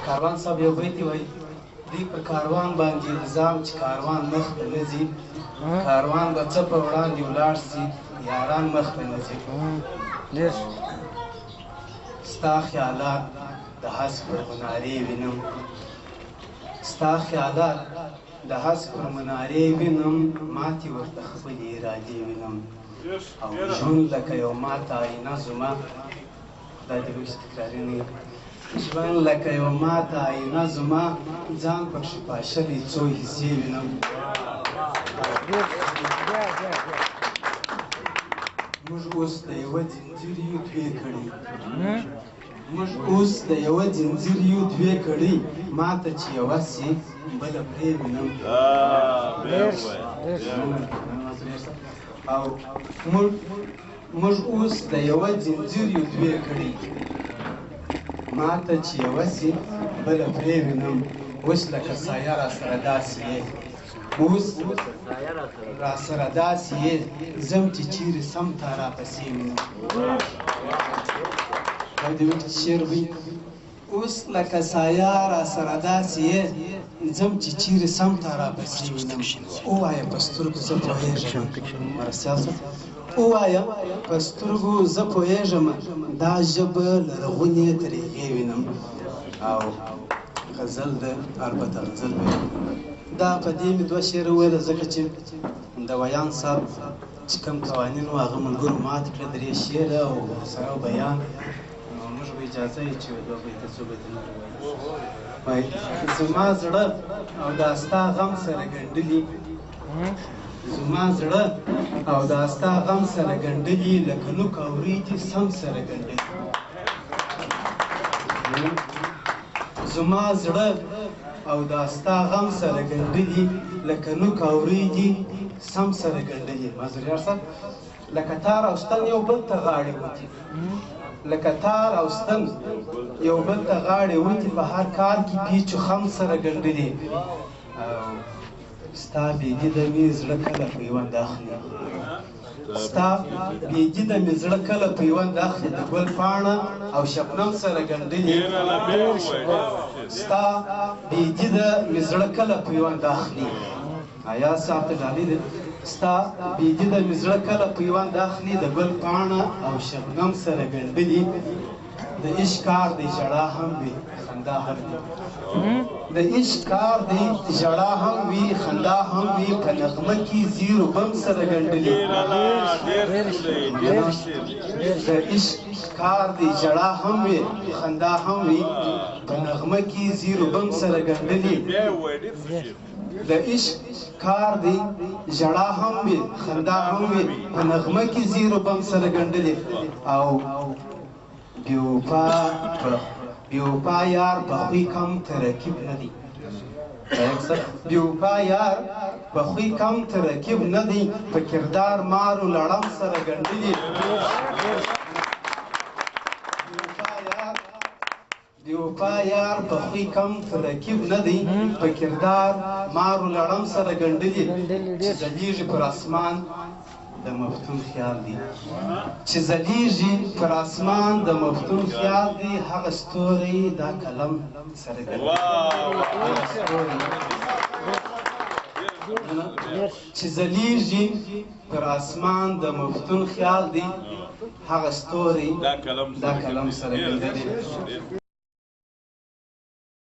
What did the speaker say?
کاروان صاحب یو بیت وایي دوی په کاروان باندې الزام چې کاروان مخ ته نه ځي کاروان به څه په وړاندې ولاړ سي یاران مخ ته نه ځي ستا خیالات د هسک پر منارې وینم ستا خیالات د هسک پر منارې وینم ماتې ورته خپلې ارادې وینم او ژوند لکه یو ماته آینه زما دا د لوکس تکراري نه ژوند لکه یو ماته آینه زما ځان پکښې پاشلې څو حصې وینم موږ اوس د یوه ځنځیر یو دوې کړي موږ اوس د یوه ځنځیر یو دوې کړي ماته چې یوه سي بله پرې وینم او موږ اوس د یوه ځنځیر یو دوې کړي ماته چې یوه سي بله پرې وینم اوس لکه سایه راسره داسې یې اوس راسره داسې یې ځم چې چیرې سم تا راپسې وینم دا د وخت شعر وي اوس لکه سایه راسره داسې یې ځم چې چیرې سم تا راپسې وینم ووایه په سترګو زه پوهېږم مرسیال صاحب ووایه په سترګو زه پوهېږم دا ژبه لرغونې طریقې وینم او غزل ده البته غزل ویل دا په دې مې دوه شعره وویله ځکه چې د ویان صاحب چې کوم قوانین وو هغه ملګرو مات کړه درې شعره او سره بیان نو موږ به اجازه یې چې دوه بیته څو بیتونه وایي زما زړه او دا ستا غم سره ګنډلي زما زړه او دا ستا غم سره ګنډلي لکه نوک او وریجې سم سره ګنډلي زما زړه او دا ستا غم سره ګنډلي لکه نوک او وریجې سم سره ګنډلي معذور یار صاحب لکه تار او ستن یو بل ته غاړې وتي لکه تار او ستن یو بل ته غاړې وتي په هر کار کې پیچ و خم سره ګنډلي ستا بېدیده مې زړه کله پیوند اخلي ستا بېدیده مې زړه کله پیوند اخلي د ګل پاڼه او شبنم سره ګنډلي ستا بېدیده مې زړه کله پیوند اخلي آیا صاحب ته ډالۍ ده ستا بېدیده مې زړه کله پیوند اخلي د ګل پاڼه او شبنم سره ګنډلي د عشق کار دی ژړا هم وي خندا هم وي د عشق کار دی ژړا هم وي خندا هم وي په نغمه کې زیر و بم سره ګنډلي د عشق کار دی ژړا هم وي خندا هم وي په نغمه کې زیر و بم سره ګنډلي د عشق کار دی ژړا هم وي خندا هم وي په نغمه کې زیر و بم سره ګنډلي او بیوپا یار په خوی کم ترکیب نه دی بیوپا یار په خوی کم ترکیب نه دی په کردار مارو لړم سره ګنډلي بیوپا یار په خوی کم ترکیب نه دی په کردار مارو لړم سره ګنډلي چې ځلیږي پر اسمان د مفتون خیال دی چې ځلیږي پر اسمان د مفتون خیال دی هغه ستوری دا قلم سره ګنډلي چې ځلیږي پر اسمان د مفتون خیال دی هغه ستوری دا قلم سره ګنډلي